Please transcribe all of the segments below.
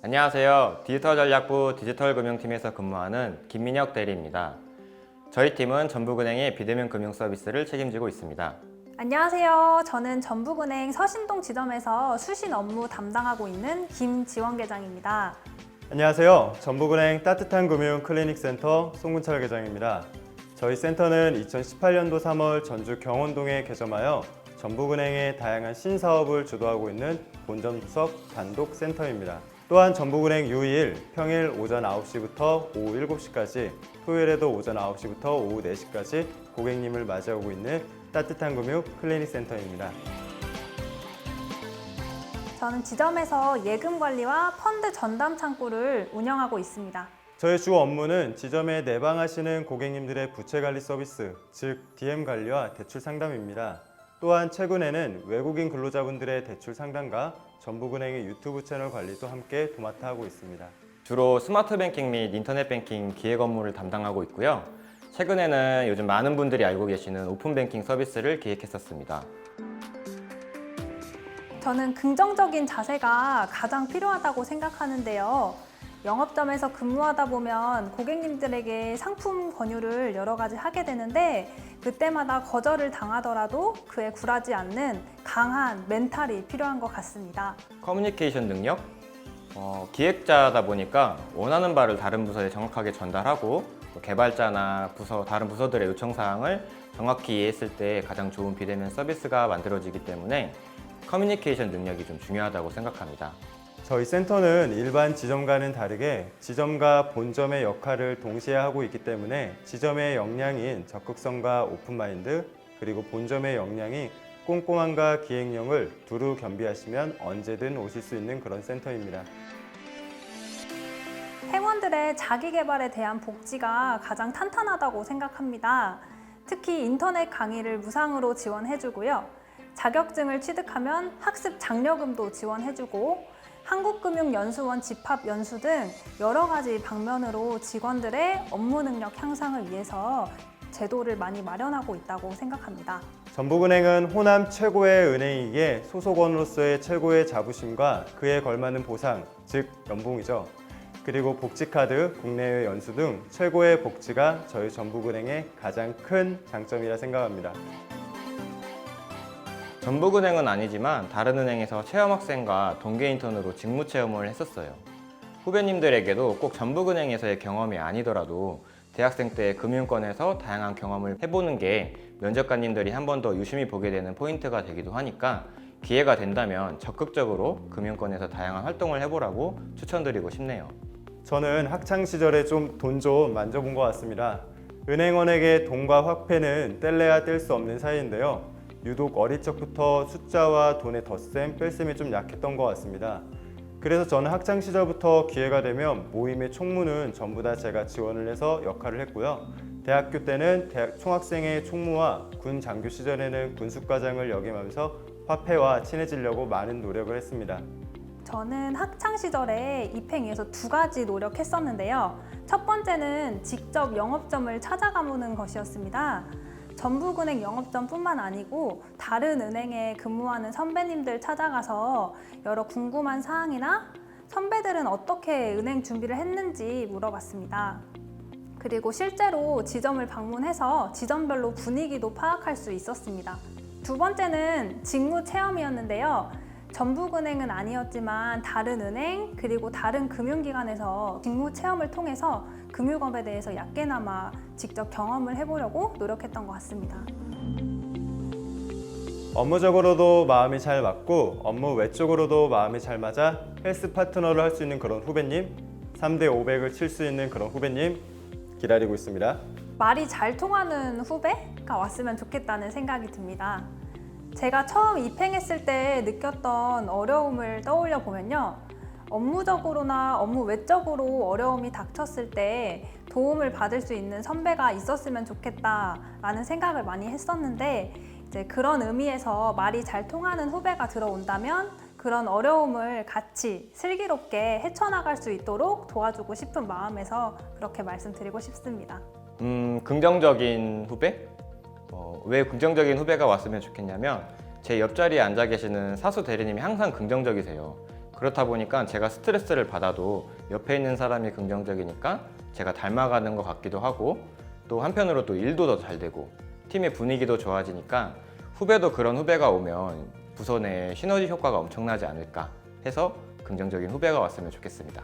안녕하세요. 디지털전략부 디지털금융팀에서 근무하는 김민혁 대리입니다. 저희 팀은 전북은행의 비대면 금융 서비스를 책임지고 있습니다. 안녕하세요. 저는 전북은행 서신동 지점에서 수신 업무 담당하고 있는 김지원 계장입니다. 안녕하세요. 전북은행 따뜻한 금융 클리닉 센터 송근철 계장입니다. 저희 센터는 2018년도 3월 전주 경원동에 개점하여 전북은행의 다양한 신사업을 주도하고 있는 본점 부석 단독 센터입니다. 또한 전북은행 유일 평일 오전 9시부터 오후 7시까지, 토요일에도 오전 9시부터 오후 4시까지 고객님을 맞이하고 있는 따뜻한 금융 클리닉 센터입니다. 저는 지점에서 예금 관리와 펀드 전담 창구를 운영하고 있습니다. 저희 주 업무는 지점에 내방하시는 고객님들의 부채 관리 서비스, 즉 DM 관리와 대출 상담입니다. 또한 최근에는 외국인 근로자분들의 대출 상담과 전북은행의 유튜브 채널 관리도 함께 도맡아 하고 있습니다. 주로 스마트 뱅킹 및 인터넷 뱅킹 기획 업무를 담당하고 있고요. 최근에는 요즘 많은 분들이 알고 계시는 오픈 뱅킹 서비스를 기획했었습니다. 저는 긍정적인 자세가 가장 필요하다고 생각하는데요. 영업점에서 근무하다 보면 고객님들에게 상품 권유를 여러 가지 하게 되는데 그때마다 거절을 당하더라도 그에 굴하지 않는 강한 멘탈이 필요한 것 같습니다. 커뮤니케이션 능력? 기획자다 보니까 원하는 바를 다른 부서에 정확하게 전달하고 또 개발자나 다른 부서들의 요청사항을 정확히 이해했을 때 가장 좋은 비대면 서비스가 만들어지기 때문에 커뮤니케이션 능력이 좀 중요하다고 생각합니다. 저희 센터는 일반 지점과는 다르게 지점과 본점의 역할을 동시에 하고 있기 때문에 지점의 역량인 적극성과 오픈마인드, 그리고 본점의 역량인 꼼꼼함과 기획력을 두루 겸비하시면 언제든 오실 수 있는 그런 센터입니다. 회원들의 자기 개발에 대한 복지가 가장 탄탄하다고 생각합니다. 특히 인터넷 강의를 무상으로 지원해주고요. 자격증을 취득하면 학습 장려금도 지원해주고 한국금융연수원 집합연수 등 여러 가지 방면으로 직원들의 업무 능력 향상을 위해서 제도를 많이 마련하고 있다고 생각합니다. 전북은행은 호남 최고의 은행이기에 소속원으로서의 최고의 자부심과 그에 걸맞는 보상, 즉 연봉이죠. 그리고 복지카드, 국내외 연수 등 최고의 복지가 저희 전북은행의 가장 큰 장점이라 생각합니다. 전북은행은 아니지만 다른 은행에서 체험학생과 동계 인턴으로 직무 체험을 했었어요. 후배님들에게도 꼭 전북은행에서의 경험이 아니더라도 대학생 때 금융권에서 다양한 경험을 해보는 게 면접관님들이 한 번 더 유심히 보게 되는 포인트가 되기도 하니까 기회가 된다면 적극적으로 금융권에서 다양한 활동을 해보라고 추천드리고 싶네요. 저는 학창시절에 좀 돈 좀 만져본 것 같습니다. 은행원에게 돈과 화폐는 뗄래야 뗄 수 없는 사이인데요. 유독 어릴 적부터 숫자와 돈의 덧셈, 뺄셈이 좀 약했던 것 같습니다. 그래서 저는 학창시절부터 기회가 되면 모임의 총무는 전부 다 제가 지원을 해서 역할을 했고요. 대학교 때는 총학생회 총무와 군 장교 시절에는 군수과장을 역임하면서 화폐와 친해지려고 많은 노력을 했습니다. 저는 학창 시절에 입행위해서 두 가지 노력했었는데요. 첫 번째는 직접 영업점을 찾아가보는 것이었습니다. 전북은행 영업점뿐만 아니고 다른 은행에 근무하는 선배님들 찾아가서 여러 궁금한 사항이나 선배들은 어떻게 은행 준비를 했는지 물어봤습니다. 그리고 실제로 지점을 방문해서 지점별로 분위기도 파악할 수 있었습니다. 두 번째는 직무 체험이었는데요. 전북은행은 아니었지만 다른 은행 그리고 다른 금융기관에서 직무 체험을 통해서 금융업에 대해서 약게나마 직접 경험을 해보려고 노력했던 것 같습니다. 업무적으로도 마음이 잘 맞고 업무 외적으로도 마음이 잘 맞아 헬스 파트너를 할 수 있는 그런 후배님, 3대 500을 칠 수 있는 그런 후배님 기다리고 있습니다. 말이 잘 통하는 후배가 왔으면 좋겠다는 생각이 듭니다. 제가 처음 입행했을 때 느꼈던 어려움을 떠올려 보면요. 업무적으로나 업무 외적으로 어려움이 닥쳤을 때 도움을 받을 수 있는 선배가 있었으면 좋겠다라는 생각을 많이 했었는데 이제 그런 의미에서 말이 잘 통하는 후배가 들어온다면 그런 어려움을 같이 슬기롭게 헤쳐나갈 수 있도록 도와주고 싶은 마음에서 그렇게 말씀드리고 싶습니다. 긍정적인 후배? 왜 긍정적인 후배가 왔으면 좋겠냐면 제 옆자리에 앉아 계시는 사수 대리님이 항상 긍정적이세요. 그렇다 보니까 제가 스트레스를 받아도 옆에 있는 사람이 긍정적이니까 제가 닮아가는 것 같기도 하고, 또 한편으로 또 일도 더 잘 되고 팀의 분위기도 좋아지니까 후배도 그런 후배가 오면 부서 내 시너지 효과가 엄청나지 않을까 해서 긍정적인 후배가 왔으면 좋겠습니다.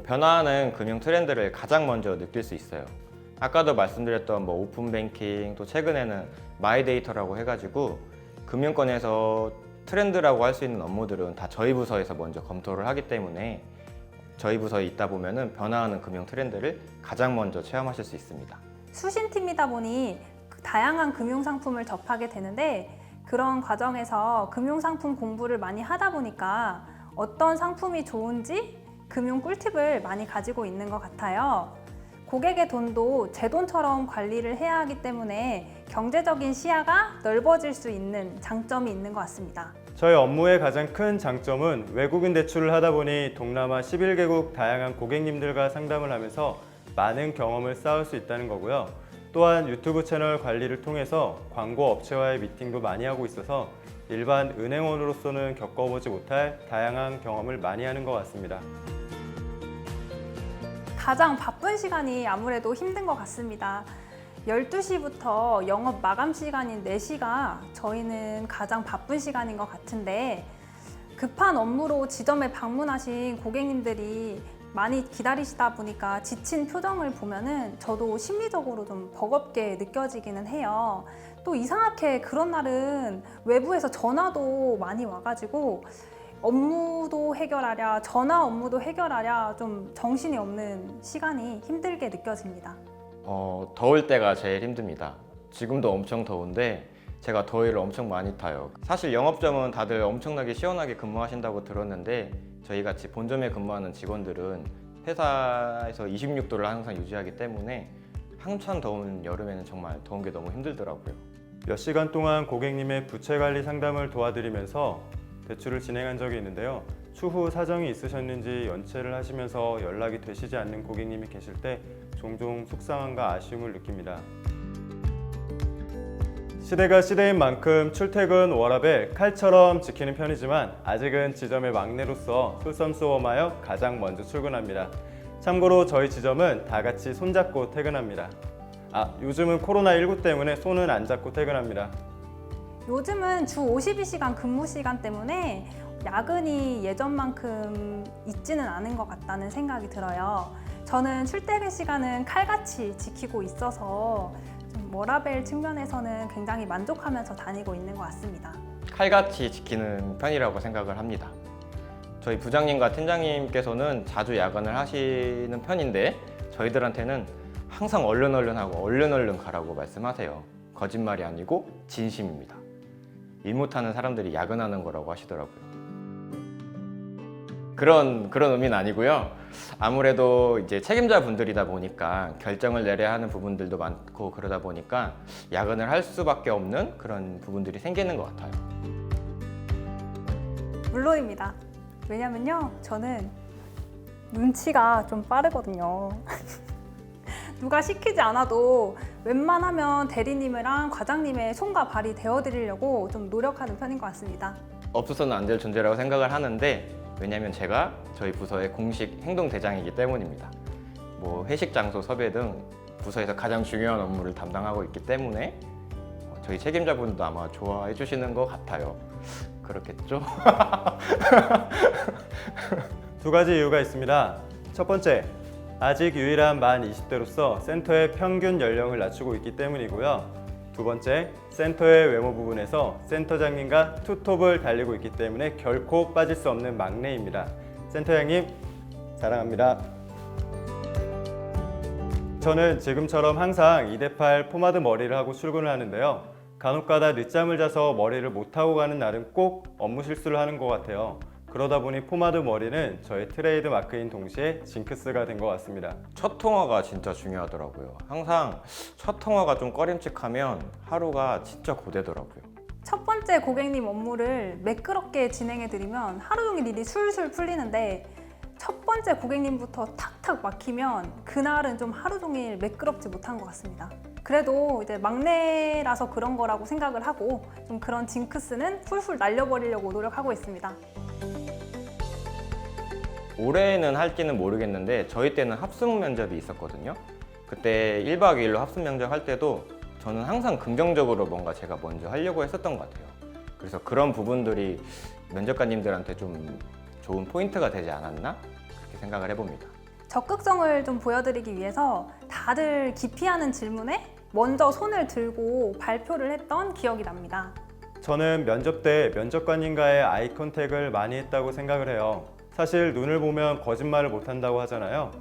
변화하는 금융 트렌드를 가장 먼저 느낄 수 있어요. 아까도 말씀드렸던 오픈뱅킹, 또 최근에는 마이데이터라고 해가지고 금융권에서 트렌드라고 할 수 있는 업무들은 다 저희 부서에서 먼저 검토를 하기 때문에 저희 부서에 있다 보면은 변화하는 금융 트렌드를 가장 먼저 체험하실 수 있습니다. 수신팀이다 보니 다양한 금융상품을 접하게 되는데, 그런 과정에서 금융상품 공부를 많이 하다 보니까 어떤 상품이 좋은지 금융 꿀팁을 많이 가지고 있는 것 같아요. 고객의 돈도 제 돈처럼 관리를 해야 하기 때문에 경제적인 시야가 넓어질 수 있는 장점이 있는 것 같습니다. 저희 업무의 가장 큰 장점은 외국인 대출을 하다 보니 동남아 11개국 다양한 고객님들과 상담을 하면서 많은 경험을 쌓을 수 있다는 거고요. 또한 유튜브 채널 관리를 통해서 광고 업체와의 미팅도 많이 하고 있어서 일반 은행원으로서는 겪어보지 못할 다양한 경험을 많이 하는 것 같습니다. 가장 바쁜 시간이 아무래도 힘든 것 같습니다. 12시부터 영업 마감 시간인 4시가 저희는 가장 바쁜 시간인 것 같은데, 급한 업무로 지점에 방문하신 고객님들이 많이 기다리시다 보니까 지친 표정을 보면은 저도 심리적으로 좀 버겁게 느껴지기는 해요. 또 이상하게 그런 날은 외부에서 전화도 많이 와가지고 업무도 해결하랴, 전화 업무도 해결하랴 좀 정신이 없는 시간이 힘들게 느껴집니다. 더울 때가 제일 힘듭니다. 지금도 엄청 더운데 제가 더위를 엄청 많이 타요. 사실 영업점은 다들 엄청나게 시원하게 근무하신다고 들었는데 저희 같이 본점에 근무하는 직원들은 회사에서 26도를 항상 유지하기 때문에 한참 더운 여름에는 정말 더운 게 너무 힘들더라고요. 몇 시간 동안 고객님의 부채 관리 상담을 도와드리면서 대출을 진행한 적이 있는데요. 추후 사정이 있으셨는지 연체를 하시면서 연락이 되시지 않는 고객님이 계실 때 종종 속상함과 아쉬움을 느낍니다. 시대가 시대인 만큼 출퇴근 워라밸 칼처럼 지키는 편이지만 아직은 지점의 막내로서 솔선수범하여 가장 먼저 출근합니다. 참고로 저희 지점은 다 같이 손잡고 퇴근합니다. 요즘은 코로나19 때문에 손은 안 잡고 퇴근합니다. 요즘은 주 52시간 근무 시간 때문에 야근이 예전만큼 있지는 않은 것 같다는 생각이 들어요. 저는 출퇴근 시간은 칼같이 지키고 있어서 좀 워라밸 측면에서는 굉장히 만족하면서 다니고 있는 것 같습니다. 칼같이 지키는 편이라고 생각을 합니다. 저희 부장님과 팀장님께서는 자주 야근을 하시는 편인데 저희들한테는 항상 얼른 하고 얼른 가라고 말씀하세요. 거짓말이 아니고 진심입니다. 일 못하는 사람들이 야근하는 거라고 하시더라고요. 그런 의미는 아니고요. 아무래도 이제 책임자 분들이다 보니까 결정을 내려야 하는 부분들도 많고 그러다 보니까 야근을 할 수밖에 없는 그런 부분들이 생기는 것 같아요. 물론입니다. 왜냐면요, 저는 눈치가 좀 빠르거든요. 누가 시키지 않아도 웬만하면 대리님이랑 과장님의 손과 발이 되어드리려고 좀 노력하는 편인 것 같습니다. 없어서는 안 될 존재라고 생각을 하는데, 왜냐하면 제가 저희 부서의 공식 행동대장이기 때문입니다. 회식 장소 섭외 등 부서에서 가장 중요한 업무를 담당하고 있기 때문에 저희 책임자분도 아마 좋아해 주시는 것 같아요. 그렇겠죠? 두 가지 이유가 있습니다. 첫 번째, 아직 유일한 만 20대로서 센터의 평균 연령을 낮추고 있기 때문이고요. 두 번째, 센터의 외모 부분에서 센터장님과 투톱을 달리고 있기 때문에 결코 빠질 수 없는 막내입니다. 센터장님, 사랑합니다. 저는 지금처럼 항상 2대8 포마드 머리를 하고 출근을 하는데요. 간혹가다 늦잠을 자서 머리를 못하고 가는 날은 꼭 업무 실수를 하는 것 같아요. 그러다 보니 포마드 머리는 저의 트레이드 마크인 동시에 징크스가 된 것 같습니다. 첫 통화가 진짜 중요하더라고요. 항상 첫 통화가 좀 꺼림칙하면 하루가 진짜 고되더라고요. 첫 번째 고객님 업무를 매끄럽게 진행해드리면 하루 종일 일이 술술 풀리는데, 첫 번째 고객님부터 탁탁 막히면 그날은 좀 하루 종일 매끄럽지 못한 것 같습니다. 그래도 이제 막내라서 그런 거라고 생각을 하고 좀 그런 징크스는 훌훌 날려버리려고 노력하고 있습니다. 올해는 할지는 모르겠는데 저희 때는 합숙 면접이 있었거든요. 그때 1박 2일로 합숙 면접 할 때도 저는 항상 긍정적으로 뭔가 제가 먼저 하려고 했었던 것 같아요. 그래서 그런 부분들이 면접관님들한테 좀 좋은 포인트가 되지 않았나? 그렇게 생각을 해봅니다. 적극성을 좀 보여드리기 위해서 다들 기피하는 질문에 먼저 손을 들고 발표를 했던 기억이 납니다. 저는 면접 때 면접관님과의 아이 컨택을 많이 했다고 생각을 해요. 사실 눈을 보면 거짓말을 못한다고 하잖아요.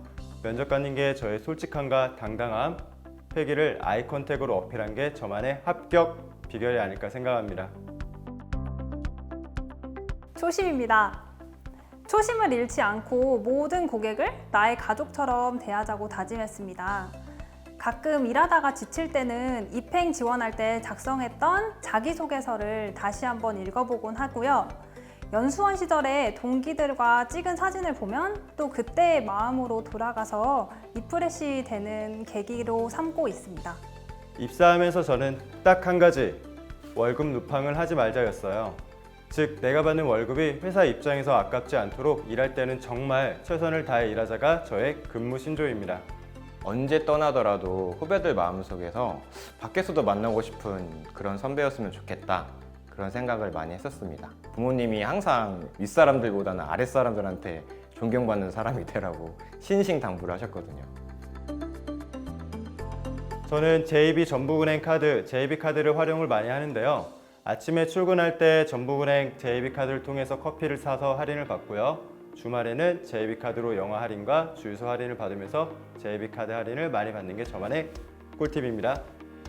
면접관님께 저의 솔직함과 당당함, 패기를 아이 컨택으로 어필한 게 저만의 합격 비결이 아닐까 생각합니다. 초심입니다. 초심을 잃지 않고 모든 고객을 나의 가족처럼 대하자고 다짐했습니다. 가끔 일하다가 지칠 때는 입행 지원할 때 작성했던 자기소개서를 다시 한번 읽어보곤 하고요. 연수원 시절에 동기들과 찍은 사진을 보면 또 그때의 마음으로 돌아가서 리프레시 되는 계기로 삼고 있습니다. 입사하면서 저는 딱 한 가지, 월급 누팡을 하지 말자였어요. 즉, 내가 받는 월급이 회사 입장에서 아깝지 않도록 일할 때는 정말 최선을 다해 일하자가 저의 근무 신조입니다. 언제 떠나더라도 후배들 마음속에서 밖에서도 만나고 싶은 그런 선배였으면 좋겠다. 그런 생각을 많이 했었습니다. 부모님이 항상 윗사람들보다는 아랫사람들한테 존경받는 사람이 되라고 신신당부를 하셨거든요. 저는 JB 전북은행 카드, JB 카드를 활용을 많이 하는데요. 아침에 출근할 때 전북은행 JB 카드를 통해서 커피를 사서 할인을 받고요. 주말에는 JB 카드로 영화 할인과 주유소 할인을 받으면서 JB 카드 할인을 많이 받는 게 저만의 꿀팁입니다.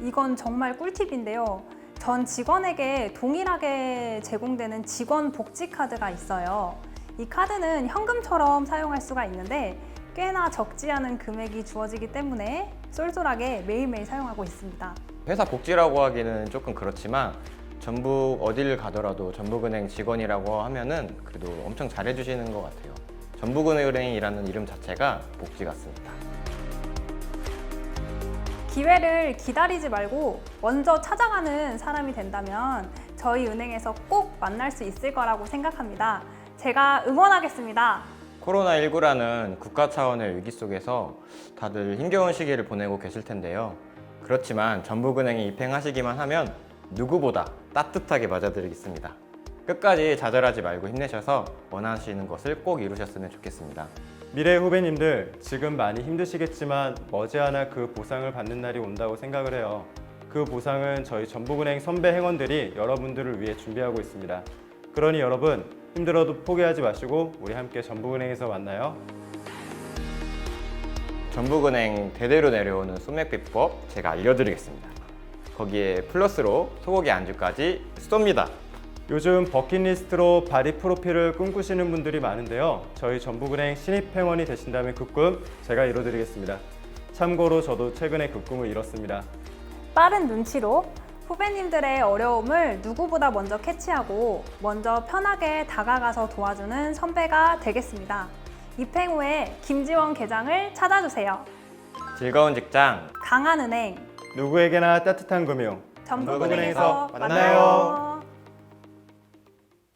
이건 정말 꿀팁인데요. 전 직원에게 동일하게 제공되는 직원 복지 카드가 있어요. 이 카드는 현금처럼 사용할 수가 있는데 꽤나 적지 않은 금액이 주어지기 때문에 쏠쏠하게 매일매일 사용하고 있습니다. 회사 복지라고 하기는 조금 그렇지만 전북 어디를 가더라도 전북은행 직원이라고 하면은 그래도 엄청 잘해주시는 것 같아요. 전북은행이라는 이름 자체가 복지 같습니다. 기회를 기다리지 말고 먼저 찾아가는 사람이 된다면 저희 은행에서 꼭 만날 수 있을 거라고 생각합니다. 제가 응원하겠습니다. 코로나19라는 국가 차원의 위기 속에서 다들 힘겨운 시기를 보내고 계실 텐데요. 그렇지만 전북은행에 입행하시기만 하면 누구보다 따뜻하게 맞아드리겠습니다. 끝까지 좌절하지 말고 힘내셔서 원하시는 것을 꼭 이루셨으면 좋겠습니다. 미래 후배님들, 지금 많이 힘드시겠지만 머지않아 그 보상을 받는 날이 온다고 생각을 해요. 그 보상은 저희 전북은행 선배 행원들이 여러분들을 위해 준비하고 있습니다. 그러니 여러분, 힘들어도 포기하지 마시고 우리 함께 전북은행에서 만나요. 전북은행 대대로 내려오는 소맥 비법 제가 알려드리겠습니다. 거기에 플러스로 소고기 안주까지 쏩니다. 요즘 버킷리스트로 바리 프로필을 꿈꾸시는 분들이 많은데요. 저희 전북은행 신입 행원이 되신다면 그 꿈 제가 이뤄드리겠습니다. 참고로 저도 최근에 그 꿈을 이뤘습니다. 빠른 눈치로 후배님들의 어려움을 누구보다 먼저 캐치하고 먼저 편하게 다가가서 도와주는 선배가 되겠습니다. 입행 후에 김지원 계장을 찾아주세요. 즐거운 직장 강한은행 누구에게나 따뜻한 금융 전북은행에서 만나요.